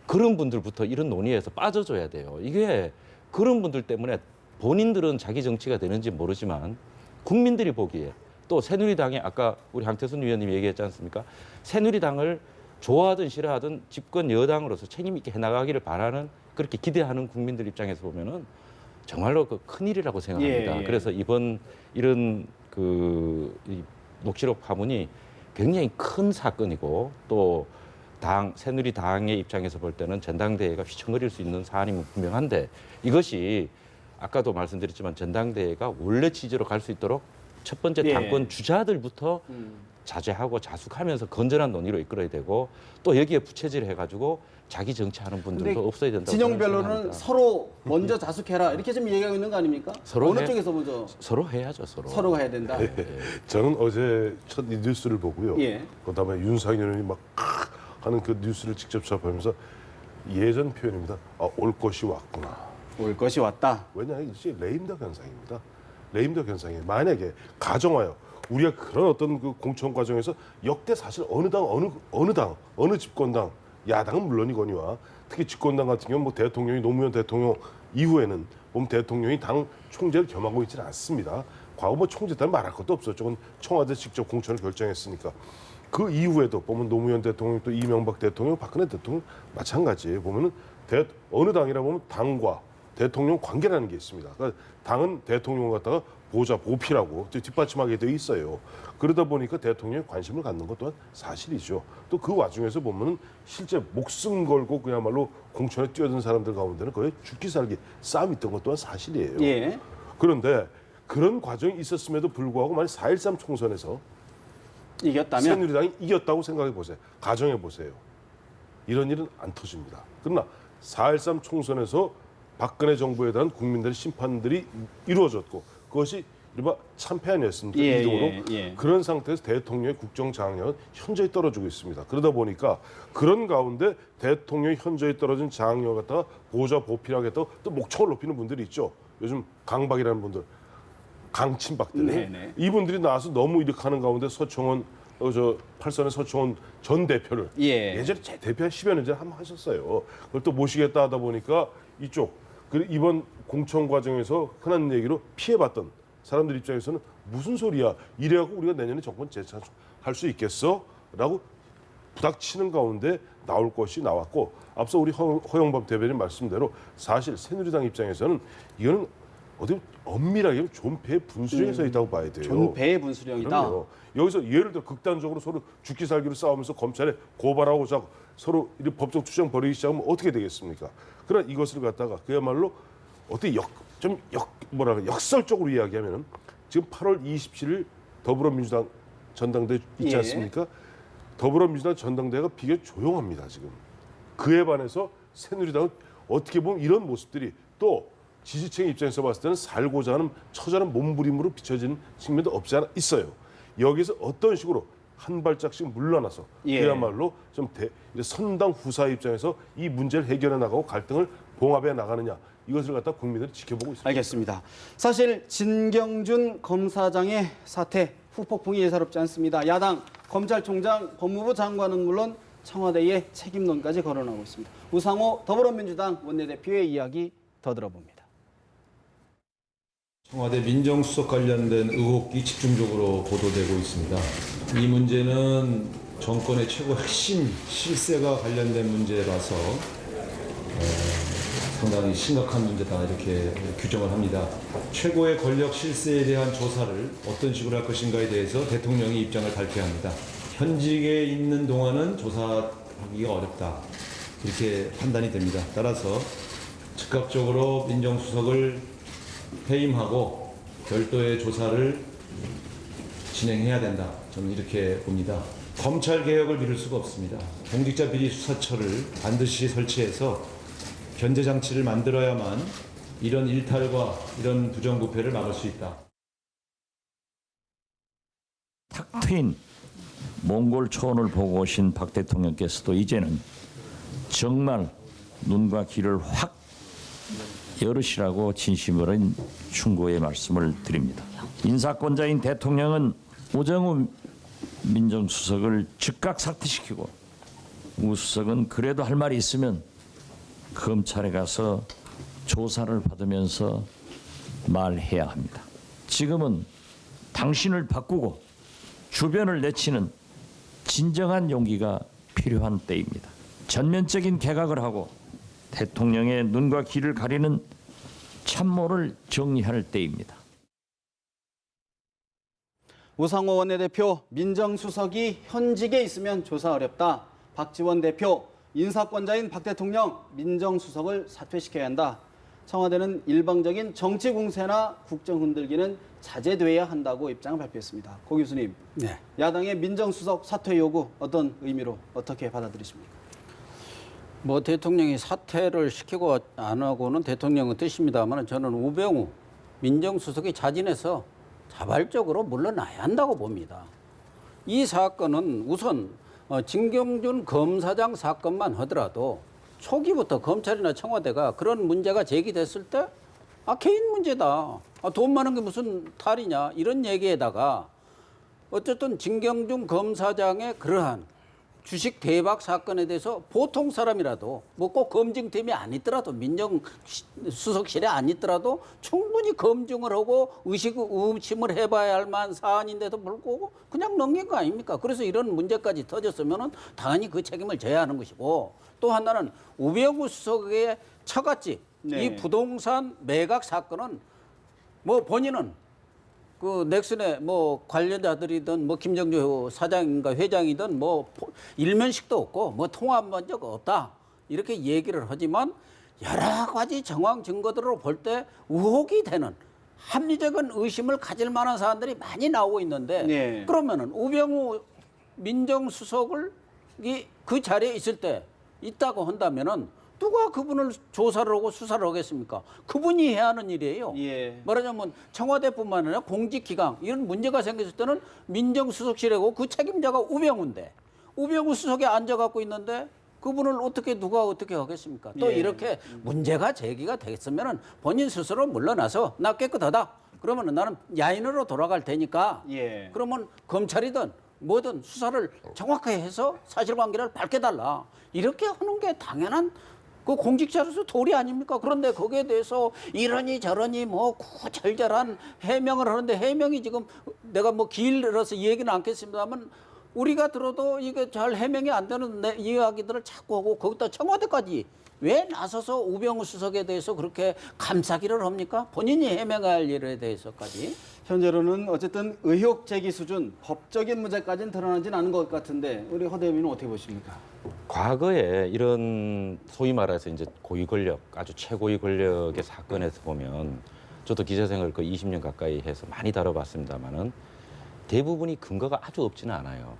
그런 분들부터 이런 논의에서 빠져줘야 돼요. 이게 그런 분들 때문에 본인들은 자기 정치가 되는지 모르지만 국민들이 보기에 또 새누리당에 아까 우리 황태순 위원님이 얘기했지 않습니까? 새누리당을 좋아하든 싫어하든 집권 여당으로서 책임 있게 해나가기를 바라는 그렇게 기대하는 국민들 입장에서 보면은 정말로 큰 일이라고 생각합니다. 예, 예. 그래서 이번 이런 이 녹취록 파문이 굉장히 큰 사건이고 또 새누리당의 입장에서 볼 때는 전당대회가 휘청거릴 수 있는 사안임은 분명한데 이것이 아까도 말씀드렸지만 전당대회가 원래 취지로 갈 수 있도록 첫 번째 예. 당권 주자들부터 자제하고 자숙하면서 건전한 논의로 이끌어야 되고 또 여기에 부채질 해가지고 자기 정치하는 근데 분들도 없어야 된다고 진영별로는 생각합니다. 서로 먼저 자숙해라 이렇게 지금 얘기하고 있는 거 아닙니까? 서로 어느 해- 쪽에서 먼저 서로 해야죠, 서로. 서로가 해야 된다. 저는 어제 첫 이 뉴스를 보고요. 예. 그다음에 윤상현이 막 하는 그 뉴스를 직접 접하면서 예전 표현입니다. 올 것이 왔구나. 올 것이 왔다. 왜냐하면 이게 레임덕 현상입니다. 레임덕 현상이 만약에 가정하여 우리가 그런 어떤 그 공천 과정에서 역대 사실 어느 집권당 야당은 물론이거니와 특히 집권당 같은 경우는 뭐 대통령이 노무현 대통령 이후에는 대통령이 당 총재를 겸하고 있지는 않습니다. 과거 뭐 총재 때는 말할 것도 없었죠. 그건 청와대 직접 공천을 결정했으니까. 그 이후에도 보면 노무현 대통령 또 이명박 대통령, 박근혜 대통령 마찬가지예요. 보면은 어느 당이라 보면 당과 대통령 관계라는 게 있습니다. 그러니까 당은 대통령을 갖다가 보좌 보필하고 뒷받침하게 돼 있어요. 그러다 보니까 대통령이 관심을 갖는 것 또한 사실이죠. 또 그 와중에서 보면은 실제 목숨 걸고 그야말로 공천에 뛰어든 사람들 가운데는 거의 죽기 살기 싸움이 있던 것 또한 사실이에요. 예. 그런데 그런 과정이 있었음에도 불구하고 만약 4.13 총선에서 이겼다면 새누리당이 이겼다고 생각해 보세요. 가정해 보세요. 이런 일은 안 터집니다. 그러나 4.13 총선에서 박근혜 정부에 대한 국민들의 심판들이 이루어졌고 그것이 이른바 참패 아니었습니까? 예, 이동으로. 예. 그런 상태에서 대통령의 국정장악력은 현저히 떨어지고 있습니다. 그러다 보니까 그런 가운데 대통령이 현저히 떨어진 장악력을 갖다가 보좌 보필하겠다고 또 목청을 높이는 분들이 있죠. 요즘 강박이라는 분들. 강친박들. 네네. 이분들이 나와서 너무 이렇게 하는 가운데 서청원 팔선의 서청원 전 대표를 예. 예전에 제 대표 한 10여 년 전에 한번 하셨어요. 그걸 또 모시겠다 하다 보니까 이쪽 이번 공천 과정에서 흔한 얘기로 피해봤던 사람들 입장에서는 무슨 소리야 이래갖고 우리가 내년에 정권 재창할 수 있겠어? 라고 부닥치는 가운데 나올 것이 나왔고 앞서 우리 허영범 대변인 말씀대로 사실 새누리당 입장에서는 이거는 어디 엄밀하게 존폐의 분수령에 서 있다고 봐야 돼요. 존배의 분수령이다. 그럼요. 여기서 예를 들어 극단적으로 서로 죽기 살기로 싸우면서 검찰에 고발하고 자고 서로 이런 법적 투쟁 벌이기 시작하면 어떻게 되겠습니까? 그러나 이것을 갖다가 그야말로 어떻게 역설적으로 이야기하면은 지금 8월 27일 더불어민주당 전당대 있지 예. 않습니까? 더불어민주당 전당대회가 비교적 조용합니다 지금. 그에 반해서 새누리당은 어떻게 보면 이런 모습들이 또 지지층의 입장에서 봤을 때는 살고자 하는 처절한 몸부림으로 비춰지는 측면도 없지 않아 있어요. 여기서 어떤 식으로 한 발짝씩 물러나서 예. 그야말로 좀 선당 후사의 입장에서 이 문제를 해결해 나가고 갈등을 봉합해 나가느냐 이것을 갖다 국민들이 지켜보고 있습니다. 알겠습니다. 사실 진경준 검사장의 사태 후폭풍이 예사롭지 않습니다. 야당, 검찰총장, 법무부 장관은 물론 청와대의 책임론까지 거론하고 있습니다. 우상호 더불어민주당 원내대표의 이야기 더 들어봅니다. 청와대 민정수석 관련된 의혹이 집중적으로 보도되고 있습니다. 이 문제는 정권의 최고 핵심 실세가 관련된 문제라서 상당히 심각한 문제다 이렇게 규정을 합니다. 최고의 권력 실세에 대한 조사를 어떤 식으로 할 것인가에 대해서 대통령이 입장을 밝혀야 합니다. 현직에 있는 동안은 조사하기가 어렵다 이렇게 판단이 됩니다. 따라서 즉각적으로 민정수석을 해임하고 별도의 조사를 진행해야 된다. 저는 이렇게 봅니다. 검찰 개혁을 미룰 수가 없습니다. 공직자 비리 수사처를 반드시 설치해서 견제 장치를 만들어야만 이런 일탈과 이런 부정부패를 막을 수 있다. 탁 트인 몽골 초원을 보고 오신 박 대통령께서도 이제는 정말 눈과 귀를 확 열으시라고 진심 어린 충고의 말씀을 드립니다. 인사권자인 대통령은 오정우 민정수석을 즉각 사퇴시키고 우 수석은 그래도 할 말이 있으면 검찰에 가서 조사를 받으면서 말해야 합니다. 지금은 당신을 바꾸고 주변을 내치는 진정한 용기가 필요한 때입니다. 전면적인 개각을 하고 대통령의 눈과 귀를 가리는 참모를 정리할 때입니다. 우상호 원내대표 민정수석이 현직에 있으면 조사 어렵다. 박지원 대표 인사권자인 박 대통령 민정수석을 사퇴시켜야 한다. 청와대는 일방적인 정치 공세나 국정 흔들기는 자제돼야 한다고 입장을 발표했습니다. 고 교수님, 네. 야당의 민정수석 사퇴 요구 어떤 의미로 어떻게 받아들이십니까? 뭐 대통령이 사퇴를 시키고 안 하고는 대통령의 뜻입니다만 저는 우병우 민정수석이 자진해서 자발적으로 물러나야 한다고 봅니다. 이 사건은 우선 진경준 검사장 사건만 하더라도 초기부터 검찰이나 청와대가 그런 문제가 제기됐을 때 개인 문제다. 돈 많은 게 무슨 탈이냐 이런 얘기에다가 어쨌든 진경준 검사장의 그러한 주식 대박 사건에 대해서 보통 사람이라도 뭐 꼭 검증팀이 안 있더라도 민정수석실에 안 있더라도 충분히 검증을 하고 의심을 해봐야 할 만한 사안인데도 불구하고 그냥 넘긴 거 아닙니까? 그래서 이런 문제까지 터졌으면은 당연히 그 책임을 져야 하는 것이고 또 하나는 우병우 수석의 처갓집 네. 이 부동산 매각 사건은 뭐 본인은 그 넥슨의 뭐 관련자들이든 뭐 김정주 사장인가 회장이든 뭐 일면식도 없고 뭐 통화한 적 없다 이렇게 얘기를 하지만 여러 가지 정황 증거들로 볼 때 의혹이 되는 합리적인 의심을 가질 만한 사안들이 많이 나오고 있는데 네. 그러면은 우병우 민정수석을 그 자리에 있을 때 있다고 한다면은 누가 그분을 조사를 하고 수사를 하겠습니까? 그분이 해야 하는 일이에요. 예. 말하자면 청와대뿐만 아니라 공직기강 이런 문제가 생겼을 때는 민정수석실이고 그 책임자가 우병우인데 우병우 수석에 앉아갖고 있는데 그분을 누가 어떻게 하겠습니까? 또 예. 이렇게 문제가 제기가 됐으면은 본인 스스로 물러나서 나 깨끗하다. 그러면은 나는 야인으로 돌아갈 테니까. 예. 그러면 검찰이든 뭐든 수사를 정확하게 해서 사실관계를 밝혀달라. 이렇게 하는 게 당연한 그 공직자로서 도리 아닙니까? 그런데 거기에 대해서 이러니 저러니 뭐 구절절한 해명을 하는데 해명이 지금 내가 뭐 길어서 얘기는 않겠습니다만 우리가 들어도 이게 잘 해명이 안 되는 이야기들을 자꾸 하고 거기다 청와대까지 왜 나서서 우병우 수석에 대해서 그렇게 감싸기를 합니까? 본인이 해명할 일에 대해서까지. 현재로는 어쨌든 의혹 제기 수준, 법적인 문제까지는 드러나진 않은 것 같은데 우리 허 대변인은 어떻게 보십니까? 과거에 이런 소위 말해서 이제 고위 권력, 아주 최고위 권력의 사건에서 보면 저도 기자 생활 거의 20년 가까이 해서 많이 다뤄봤습니다만은 대부분이 근거가 아주 없지는 않아요.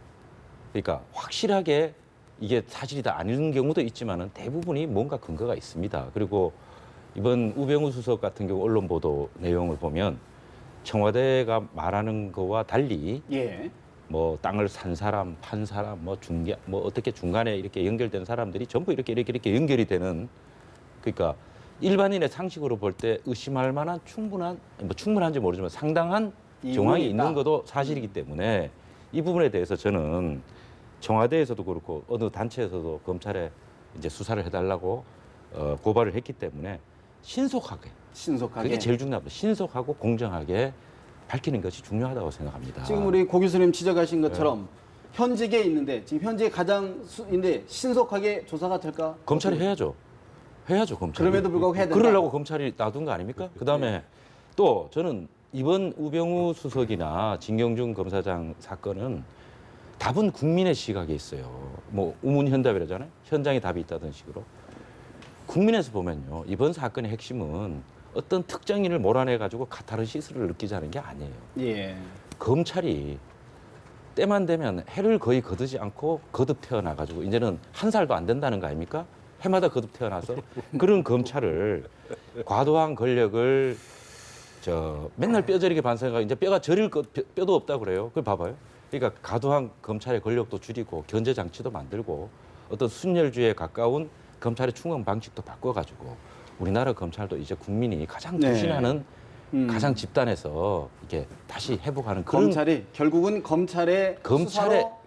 그러니까 확실하게 이게 사실이다 아닌 경우도 있지만은 대부분이 뭔가 근거가 있습니다. 그리고 이번 우병우 수석 같은 경우 언론 보도 내용을 보면 청와대가 말하는 거와 달리 예. 뭐 땅을 산 사람, 판 사람, 뭐 어떻게 중간에 이렇게 연결된 사람들이 전부 이렇게 연결이 되는 그러니까 일반인의 상식으로 볼 때 의심할 만한 충분한지 모르지만 상당한 정황이 있다. 있는 것도 사실이기 때문에 이 부분에 대해서 저는 청와대에서도 그렇고 어느 단체에서도 검찰에 이제 수사를 해달라고 고발을 했기 때문에 신속하게 그게 제일 중요합니다. 신속하고 공정하게 밝히는 것이 중요하다고 생각합니다. 지금 우리 고 교수님 지적하신 것처럼 현직에 있는데 지금 현직에 가장인데 신속하게 조사가 될까? 검찰이 해야죠. 검찰이. 그럼에도 불구하고 해야 된다. 그러려고 검찰이 놔둔 거 아닙니까? 그다음에 또 저는 이번 우병우 수석이나 진경준 검사장 사건은 답은 국민의 시각에 있어요. 뭐 우문현답이라잖아요. 현장에 답이 있다던 식으로. 국민에서 보면요. 이번 사건의 핵심은 어떤 특정인을 몰아내가지고 카타르시스를 느끼자는 게 아니에요. 예. 검찰이 때만 되면 해를 거의 거두지 않고 거듭 태어나가지고 이제는 한 살도 안 된다는 거 아닙니까? 해마다 거듭 태어나서 그런 검찰을 과도한 권력을 맨날 뼈저리게 반성해가 이제 뼈가 저릴 뼈도 없다고 그래요. 그걸 봐봐요. 그러니까 과도한 검찰의 권력도 줄이고 견제 장치도 만들고 어떤 순혈주의에 가까운 검찰의 충원 방식도 바꿔가지고 우리나라 검찰도 이제 국민이 가장 투신하는 가장 집단에서 이게 다시 회복하는 그런 검찰이 결국은 검찰의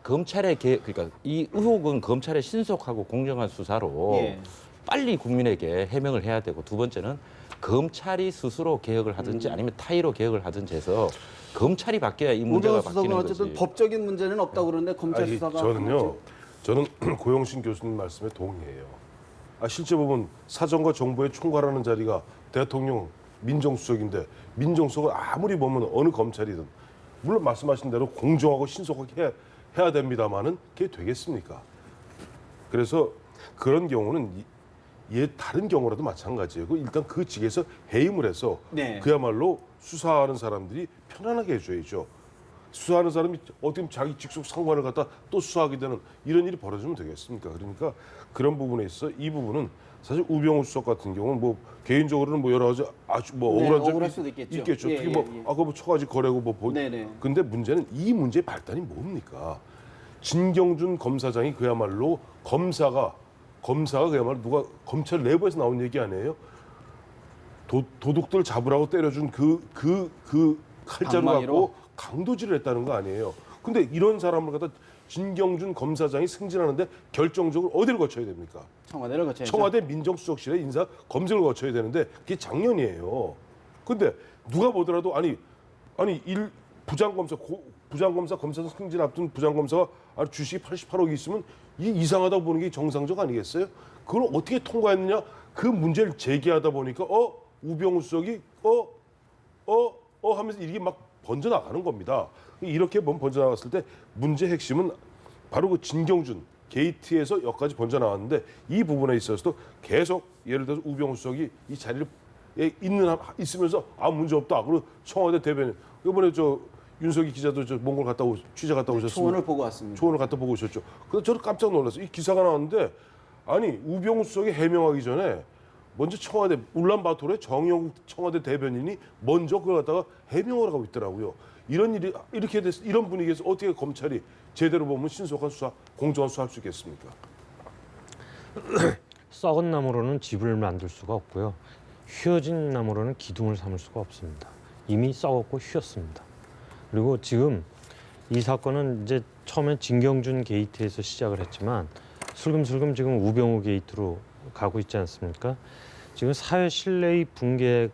그러니까 이 의혹은 검찰의 신속하고 공정한 수사로 빨리 국민에게 해명을 해야 되고 두 번째는 검찰이 스스로 개혁을 하든지 아니면 타의로 개혁을 하든지 해서 검찰이 바뀌어야 이 문제가 바뀌는 거지. 어쨌든 법적인 문제는 없다고 그러는데 검찰 수사가 저는 고영신 교수님 말씀에 동의해요. 실제 보면 사정과 정보의 총괄하는 자리가 대통령 민정수석인데 민정수석을 아무리 보면 어느 검찰이든 물론 말씀하신 대로 공정하고 신속하게 해야 됩니다만은 그게 되겠습니까? 그래서 그런 경우는 다른 경우라도 마찬가지예요. 일단 그 직에서 해임을 해서 네. 그야말로 수사하는 사람들이 편안하게 해줘야죠. 수사하는 사람이 어떻게 자기 직속 상관을 갖다 또 수사하게 되는 이런 일이 벌어지면 되겠습니까? 그러니까 그런 부분에 있어 이 부분은 사실 우병우 수석 같은 경우는 뭐 개인적으로는 뭐 여러 가지 아주 뭐 네, 억울한 억울할 점이 수도 있겠죠. 있겠죠. 예, 특히 예, 뭐 예. 아까 뭐 처가지 거래고 뭐 네네. 근데 문제는 이 문제의 발단이 뭡니까? 진경준 검사장이 그야말로 검사가 그야말로 누가 검찰 내부에서 나온 얘기 아니에요? 도둑들 잡으라고 때려준 그 칼자루 방망이로? 갖고 강도질을 했다는 거 아니에요? 근데 이런 사람을 갖다 진경준 검사장이 승진하는데 결정적으로 어디를 거쳐야 됩니까? 청와대를 거쳐야죠. 청와대 민정수석실에 인사 검증을 거쳐야 되는데 그게 작년이에요. 근데 누가 보더라도 아니 부장검사 검사장 승진 앞둔 부장검사가 주식이 88억이 있으면 이 이상하다고 보는 게 정상적 아니겠어요? 그걸 어떻게 통과했느냐? 그 문제를 제기하다 보니까 우병우 수석이 하면서 이게 막 번져 나가는 겁니다. 이렇게 번져 나갔을 때 문제 핵심은 바로 그 진경준 게이트에서 여기까지 번져 나왔는데 이 부분에 있어서도 계속 예를 들어서 우병우 수석이 이 자리에 있으면서 아무 문제 없다. 그리고 청와대 대변인 이번에 윤석이 기자도 몽골 취재 갔다 오셨습니다. 초원을 보고 왔습니다. 초원을 갔다 보고 오셨죠. 그래서 저는 깜짝 놀랐어요. 이 기사가 나왔는데 아니 우병우 수석이 해명하기 전에 먼저 청와대 울란바토르의 정영욱 청와대 대변인이 먼저 그걸 갖다가 해명을 하고 있더라고요. 이런 일이 이렇게 돼서 이런 분위기에서 어떻게 검찰이 제대로 보면 신속한 수사, 공정한 수사할 수 있겠습니까? 썩은 나무로는 집을 만들 수가 없고요. 휘어진 나무로는 기둥을 삼을 수가 없습니다. 이미 썩었고 휘었습니다. 그리고 지금 이 사건은 이제 처음엔 진경준 게이트에서 시작을 했지만 슬금슬금 지금 우병우 게이트로 가고 있지 않습니까? 지금 사회 신뢰의 붕괴의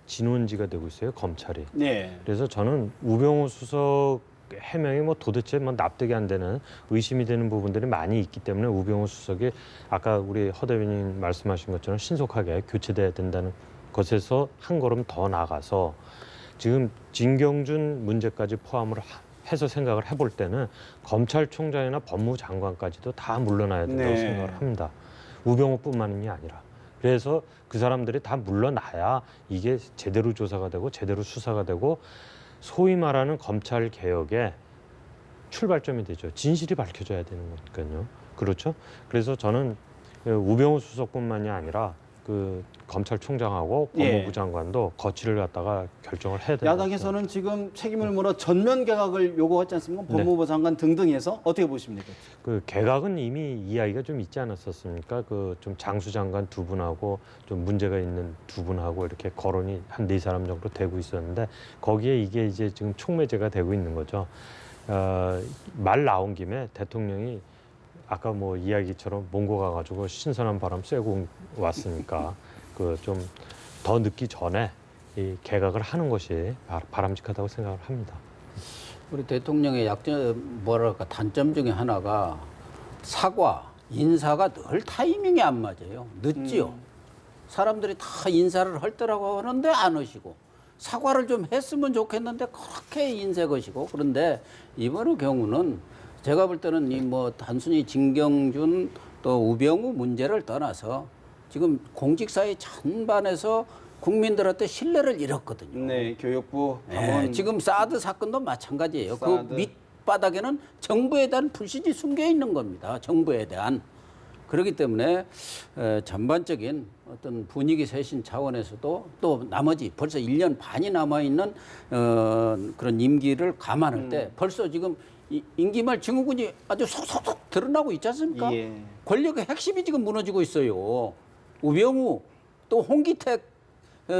진원지가 되고 있어요, 검찰이. 네. 그래서 저는 우병우 수석 해명이 뭐 도대체 뭐 납득이 안 되는 의심이 되는 부분들이 많이 있기 때문에 우병우 수석이 아까 우리 허 대변인 말씀하신 것처럼 신속하게 교체돼야 된다는 것에서 한 걸음 더 나가서 지금 진경준 문제까지 포함을 해서 생각을 해볼 때는 검찰총장이나 법무장관까지도 다 물러나야 된다고 네. 생각을 합니다. 우병우뿐만이 아니라. 그래서 그 사람들이 다 물러나야 이게 제대로 조사가 되고 제대로 수사가 되고 소위 말하는 검찰 개혁의 출발점이 되죠. 진실이 밝혀져야 되는 거니까요. 그렇죠? 그래서 저는 우병우 수석뿐만이 아니라 그 검찰총장하고 법무부 장관도 거취를 갖다가 결정을 해야 된다. 야당에서는 지금 책임을 물어 전면 개각을 요구하지 않습니까? 법무부 장관 등등해서 어떻게 보십니까? 그 개각은 이미 이야기가 좀 있지 않았었습니까? 그 좀 장수 장관 두 분하고 좀 문제가 있는 두 분하고 이렇게 거론이 한 4사람 정도 되고 있었는데 거기에 이게 이제 지금 촉매제가 되고 있는 거죠. 말 나온 김에 대통령이 아까 뭐 이야기처럼 몽고 가가지고 신선한 바람 쐬고 왔으니까 그 좀 더 늦기 전에 이 개각을 하는 것이 바람직하다고 생각을 합니다. 우리 대통령의 뭐랄까 단점 중에 하나가 사과, 인사가 늘 타이밍이 안 맞아요. 늦지요. 사람들이 다 인사를 할 때라고 하는데 안 하시고 사과를 좀 했으면 좋겠는데 그렇게 인색하시고 그런데 이번의 경우는 제가 볼 때는 이 뭐 단순히 진경준 또 우병우 문제를 떠나서 지금 공직사회 전반에서 국민들한테 신뢰를 잃었거든요. 네, 교육부 네, 지금 사드 사건도 마찬가지예요. 사드. 그 밑바닥에는 정부에 대한 불신이 숨겨 있는 겁니다. 정부에 대한. 그렇기 때문에 전반적인 어떤 분위기 쇄신 차원에서도 또 나머지 벌써 1년 반이 남아있는 그런 임기를 감안할 때 벌써 지금 임기말 증후군이 아주 속속속 드러나고 있지 않습니까? 예. 권력의 핵심이 지금 무너지고 있어요. 우병우 또 홍기택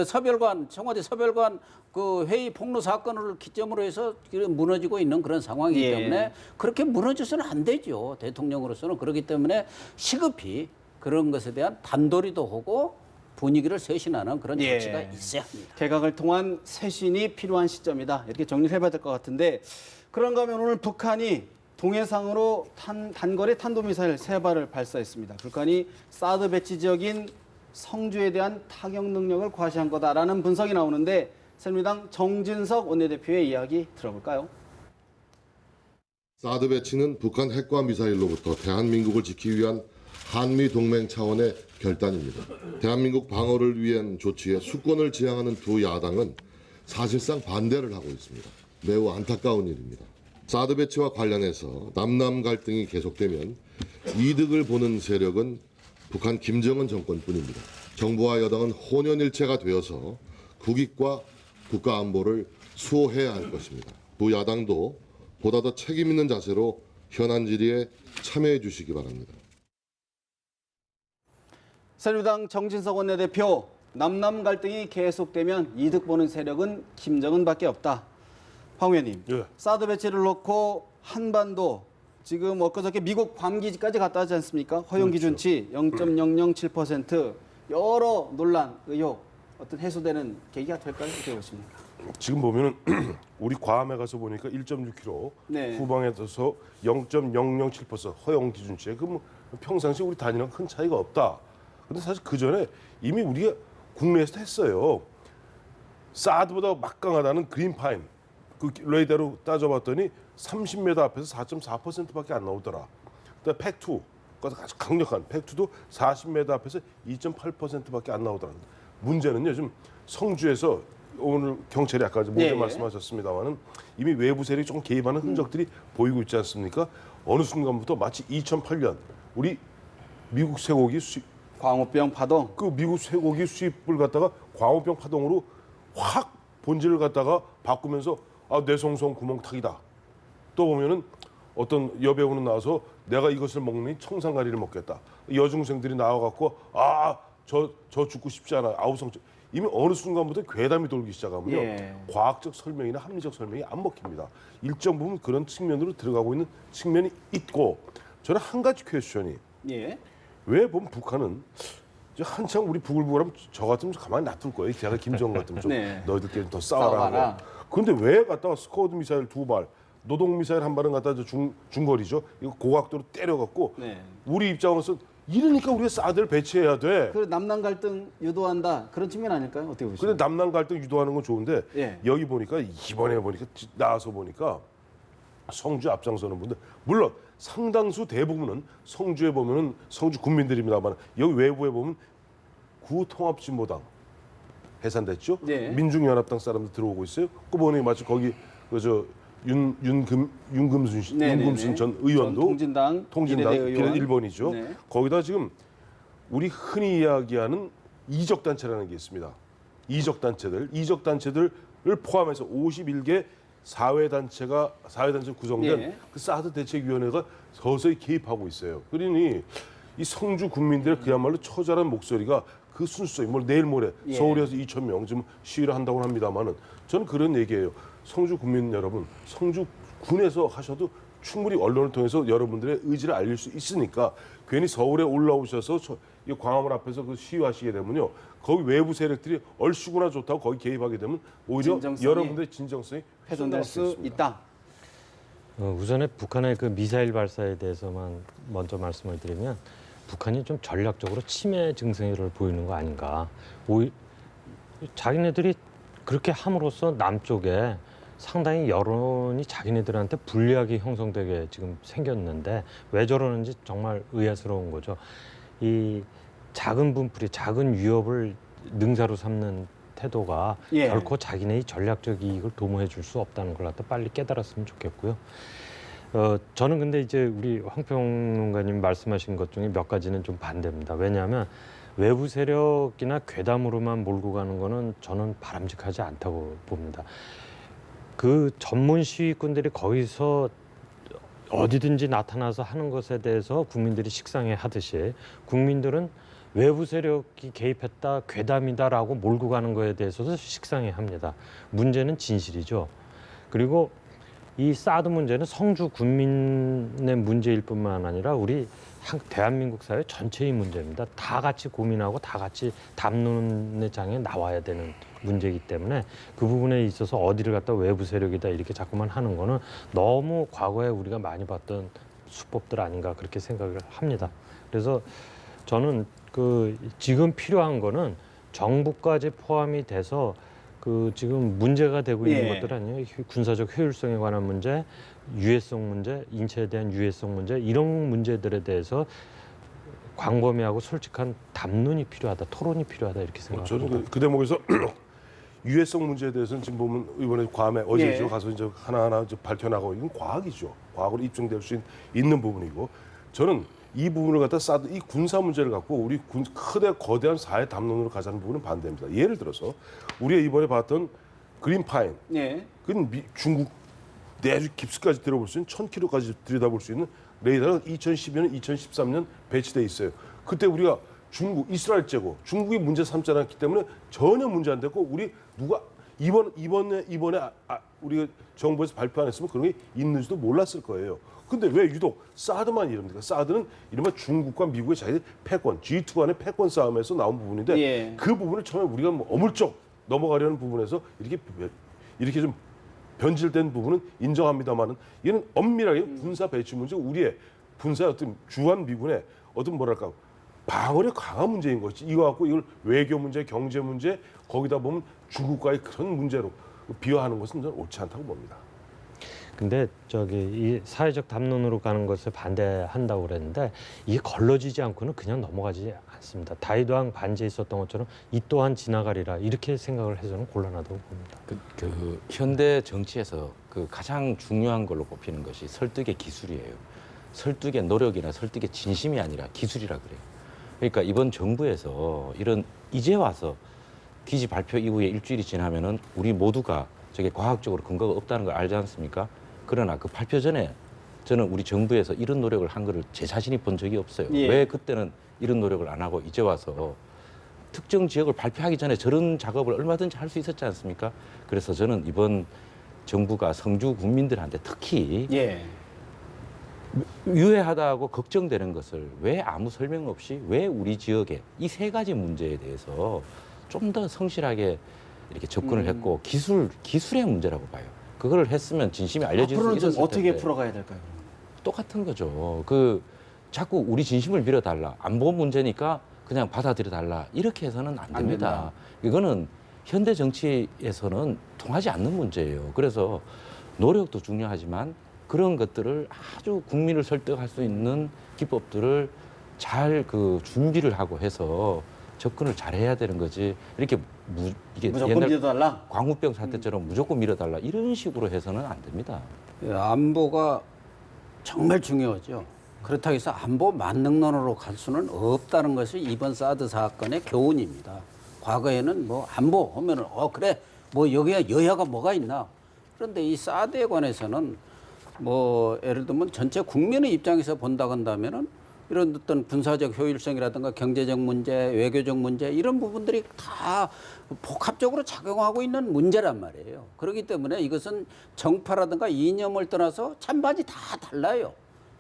서별관 청와대 서별관 그 회의 폭로 사건을 기점으로 해서 무너지고 있는 그런 상황이기 때문에 그렇게 무너져서는 안 되죠. 대통령으로서는. 그렇기 때문에 시급히 그런 것에 대한 단도리도 하고 분위기를 쇄신하는 그런 조치가 있어야 합니다. 개각을 통한 쇄신이 필요한 시점이다. 이렇게 정리를 해봐야 될 것 같은데 그런가 하면 오늘 북한이 동해상으로 단거리 탄도미사일 3발을 발사했습니다. 북한이 사드 배치 지역인 성주에 대한 타격 능력을 과시한 거다라는 분석이 나오는데 새누리당 정진석 원내대표의 이야기 들어볼까요? 사드 배치는 북한 핵과 미사일로부터 대한민국을 지키기 위한 한미 동맹 차원의 결단입니다. 대한민국 방어를 위한 조치에 수권을 지향하는 두 야당은 사실상 반대를 하고 있습니다. 매우 안타까운 일입니다. 사드 배치와 관련해서 남남 갈등이 계속되면 이득을 보는 세력은 북한 김정은 정권뿐입니다. 정부와 여당은 혼연일체가 되어서 국익과 국가 안보를 수호해야 할 것입니다. 두 야당도 보다 더 책임 있는 자세로 현안 질의에 참여해 주시기 바랍니다. 새누리당 정진석 원내대표, 남남 갈등이 계속되면 이득 보는 세력은 김정은밖에 없다. 황 의원님, 예. 사드 배치를 놓고 한반도 지금 엊그저께 미국 괌 기지까지 갔다 하지 않습니까? 허용 기준치 0.007% 여러 논란, 의혹 어떤 해소되는 계기가 될까요? 어떻게 보십니까? 지금 보면은 우리 괌에 가서 보니까 1.6km 네. 후방에 둬서 0.007% 허용 기준치에 그 뭐 평상시 우리 단위랑 큰 차이가 없다. 근데 사실 그 전에 이미 우리가 국내에서 했어요. 사드보다 막강하다는 그린파인 그 레이더로 따져봤더니 30m 앞에서 4.4%밖에 안 나오더라. 그다음 팩2 아주 강력한 팩2도 40m 앞에서 2.8%밖에 안 나오더라. 문제는요, 좀 성주에서 오늘 경찰이 아까 모두 예. 말씀하셨습니다만은 이미 외부 세력이 조금 개입하는 흔적들이 보이고 있지 않습니까? 어느 순간부터 마치 2008년 우리 미국 쇠고기 수입 광우병 파동. 그 미국 쇠고기 수입을 갖다가 광우병 파동으로 확 본질을 갖다가 바꾸면서 뇌송송 구멍탁이다. 또 보면은 어떤 여배우는 나와서 내가 이것을 먹으니 청산가리를 먹겠다. 여중생들이 나와갖고 저 죽고 싶지 않아. 아우성 이미 어느 순간부터 괴담이 돌기 시작하면요. 예. 과학적 설명이나 합리적 설명이 안 먹힙니다. 일정 부분 그런 측면으로 들어가고 있는 측면이 있고 저는 한 가지 퀘스천이 예. 왜 보면 북한은 이제 한창 우리 부글부글하면 저 같으면 가만히 놔둘 거예요. 제가 김정은 같으면 좀 네. 너희들끼리 더 싸워라. 싸워봐라. 하고. 근데 왜 갖다가 스커드 미사일 2발, 노동 미사일 한 발은 갖다 중거리죠. 이거 고각도로 때려갖고 네. 우리 입장에서 이러니까 우리가 사드를 배치해야 돼. 그 남남 갈등 유도한다 그런 측면 아닐까요? 어떻게 보십니까? 근데 남남 갈등 유도하는 건 좋은데 예. 여기 보니까 이번에 보니까 나와서 보니까 성주 앞장서는 분들 물론 상당수 대부분은 성주에 보면은 성주 국민들입니다만 여기 외부에 보면 구통합진보당 해산됐죠. 네. 민중연합당 사람들 들어오고 있어요. 그 보니 마치 거기 그저 윤금순 네네네. 윤금순 전 의원도 통진당 비례대 의원. 1번이죠. 네. 거기다 지금 우리 흔히 이야기하는 이적 단체라는 게 있습니다. 이적 단체들을 포함해서 51개 사회 단체 구성된 예. 그 사드 대책위원회가 서서히 개입하고 있어요. 그러니 이 성주 국민들의 그야말로 처절한 목소리가 그 순수성이 내일 모레 예. 서울에서 2,000명 지금 시위를 한다고 합니다만은 저는 그런 얘기예요. 성주 국민 여러분, 성주 군에서 하셔도 충분히 언론을 통해서 여러분들의 의지를 알릴 수 있으니까 괜히 서울에 올라오셔서 이 광화문 앞에서 그 시위하시게 되면요. 거기 외부 세력들이 얼씨구나 좋다고 거기 개입하게 되면 오히려 진정성이 여러분들의 진정성이 훼손될 수 있다. 우선에 북한의 그 미사일 발사에 대해서만 먼저 말씀을 드리면 북한이 좀 전략적으로 치매 증세를 보이는 거 아닌가. 자기네들이 그렇게 함으로써 남쪽에 상당히 여론이 자기네들한테 불리하게 형성되게 지금 생겼는데 왜 저러는지 정말 의아스러운 거죠. 이 작은 분풀이 작은 위협을 능사로 삼는 태도가 예. 결코 자기네의 전략적 이익을 도모해 줄 수 없다는 걸 갖다 빨리 깨달았으면 좋겠고요. 저는 근데 이제 우리 황평론가님 말씀하신 것 중에 몇 가지는 좀 반대입니다. 왜냐하면 외부 세력이나 괴담으로만 몰고 가는 거는 저는 바람직하지 않다고 봅니다. 그 전문 시위꾼들이 거기서 어디든지 나타나서 하는 것에 대해서 국민들이 식상해 하듯이 국민들은 외부 세력이 개입했다, 괴담이다라고 몰고 가는 거에 대해서도 식상해 합니다. 문제는 진실이죠. 그리고 이 사드 문제는 성주 군민의 문제일 뿐만 아니라 우리 대한민국 사회 전체의 문제입니다. 다 같이 고민하고 다 같이 담론의 장에 나와야 되는 문제이기 때문에 그 부분에 있어서 어디를 갖다 외부 세력이다 이렇게 자꾸만 하는 거는 너무 과거에 우리가 많이 봤던 수법들 아닌가 그렇게 생각을 합니다. 그래서 저는 그 지금 필요한 거는 정부까지 포함이 돼서 그 지금 문제가 되고 있는 예. 것들 아니에요. 군사적 효율성에 관한 문제, 유해성 문제, 인체에 대한 유해성 문제 이런 문제들에 대해서 광범위하고 솔직한 담론이 필요하다, 토론이 필요하다 이렇게 생각합니다. 저는 그 대목에서 유해성 문제에 대해서는 지금 보면 이번에 괌에 어제죠 예. 가서 이제 하나하나 이제 밝혀나가고 이건 과학이죠. 과학으로 입증될 수 있는 부분이고 저는 이 부분을 갖다 이 군사 문제를 갖고 우리 거대한 사회 담론으로 가자는 부분은 반대입니다. 예를 들어서 우리가 이번에 봤던 그린파인, 예. 그건 중국 내주 깊이까지 들어볼 수 있는 1000km까지 들여다볼 수 있는 레이더가 2012년, 2013년 배치돼 있어요. 그때 우리가 이스라엘 제고 중국이 문제 삼지 않았기 때문에 전혀 문제 안 됐고 우리 누가 이번에 우리가 정부에서 발표 안 했으면 그런 게 있는지도 몰랐을 거예요. 근데 왜 유독 사드만 이럽니까? 사드는 이른바 중국과 미국의 자기들 패권, G2 간의 패권 싸움에서 나온 부분인데 예. 그 부분을 처음에 우리가 뭐 어물쩍 넘어가려는 부분에서 이렇게 좀 변질된 부분은 인정합니다만은 얘는 엄밀하게 군사 배치 문제, 우리의 군사의 어떤 주한 미군의 어떤 뭐랄까 방어력 강화 문제인 것이 이거 갖고 이걸 외교 문제, 경제 문제 거기다 보면 중국과의 그런 문제로 비화하는 것은 저는 옳지 않다고 봅니다. 근데 이 사회적 담론으로 가는 것을 반대한다고 그랬는데 이게 걸러지지 않고는 그냥 넘어가지 않습니다. 다이도항 반지에 있었던 것처럼 이 또한 지나가리라 이렇게 생각을 해서는 곤란하다고 봅니다. 그 현대 정치에서 그 가장 중요한 걸로 꼽히는 것이 설득의 기술이에요. 설득의 노력이나 설득의 진심이 아니라 기술이라 그래요. 그러니까 이번 정부에서 이런 이제 와서 기지 발표 이후에 일주일이 지나면은 우리 모두가 저게 과학적으로 근거가 없다는 걸 알지 않습니까? 그러나 그 발표 전에 저는 우리 정부에서 이런 노력을 한 거를 제 자신이 본 적이 없어요. 예. 왜 그때는 이런 노력을 안 하고 이제 와서 특정 지역을 발표하기 전에 저런 작업을 얼마든지 할 수 있었지 않습니까? 그래서 저는 이번 정부가 성주 국민들한테 특히 예. 유해하다고 걱정되는 것을 왜 아무 설명 없이 왜 우리 지역에 이 세 가지 문제에 대해서 좀 더 성실하게 이렇게 접근을 했고 기술의 문제라고 봐요. 그걸 했으면 진심이 알려질 수 앞으로는 좀 있었을 어떻게 텐데 풀어가야 될까요? 똑같은 거죠. 자꾸 우리 진심을 밀어달라. 안보 문제니까 그냥 받아들여 달라. 이렇게 해서는 안 됩니다. 이거는 현대 정치에서는 통하지 않는 문제예요. 그래서 노력도 중요하지만 그런 것들을 아주 국민을 설득할 수 있는 기법들을 잘 준비를 하고 해서 접근을 잘 해야 되는 거지. 이렇게 이게 무조건 옛날 밀어달라? 광우병 사태처럼 무조건 밀어달라. 이런 식으로 해서는 안 됩니다. 안보가 정말 중요하죠. 그렇다고 해서 안보 만능론으로 갈 수는 없다는 것이 이번 사드 사건의 교훈입니다. 과거에는 뭐 안보 하면은 그래 뭐 여기에 여야가 뭐가 있나. 그런데 이 사드에 관해서는 뭐 예를 들면 전체 국민의 입장에서 본다고 한다면은 이런 어떤 군사적 효율성이라든가 경제적 문제, 외교적 문제 이런 부분들이 다 복합적으로 작용하고 있는 문제란 말이에요. 그렇기 때문에 이것은 정파라든가 이념을 떠나서 찬반이 다 달라요.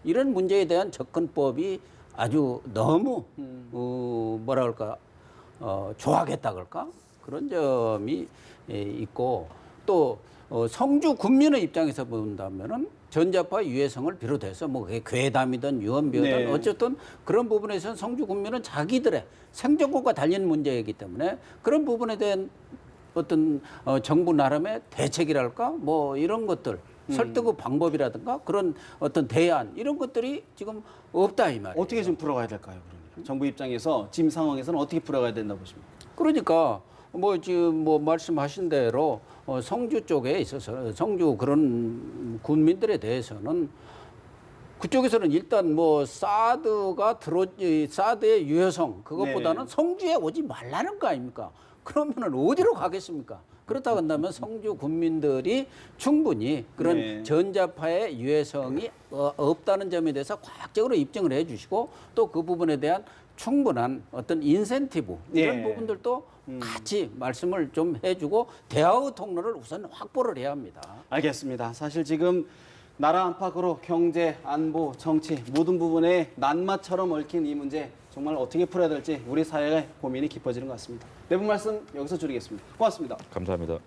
이런 문제에 대한 접근법이 아주 너무 뭐라 그럴까 조악했다 그럴까 그런 점이 있고 또 성주 군민의 입장에서 본다면은 전자파 유해성을 비롯해서 뭐 그게 괴담이든 유언비어든 네. 어쨌든 그런 부분에서는 성주 군민은 자기들의 생존권과 달린 문제이기 때문에 그런 부분에 대한 어떤 정부 나름의 대책이랄까 뭐 이런 것들 설득의 방법이라든가 그런 어떤 대안 이런 것들이 지금 없다 이 말이에요. 어떻게 좀 풀어가야 될까요? 그러면 정부 입장에서 지금 상황에서는 어떻게 풀어가야 된다고 보십니까? 그러니까 뭐 지금 뭐 말씀하신 대로 성주 쪽에 있어서 성주 그런 군민들에 대해서는 그쪽에서는 일단 뭐 사드의 유효성 그것보다는 네. 성주에 오지 말라는 거 아닙니까? 그러면은 어디로 가겠습니까? 그렇다고 한다면 성주 군민들이 충분히 그런 네. 전자파의 유해성이 없다는 점에 대해서 과학적으로 입증을 해주시고 또 그 부분에 대한 충분한 어떤 인센티브 이런 예. 부분들도 같이 말씀을 좀 해주고 대화의 통로를 우선 확보를 해야 합니다. 알겠습니다. 사실 지금 나라 안팎으로 경제, 안보, 정치 모든 부분에 낱마처럼 얽힌 이 문제 정말 어떻게 풀어야 될지 우리 사회의 고민이 깊어지는 것 같습니다. 네 분 말씀 여기서 줄이겠습니다. 고맙습니다. 감사합니다.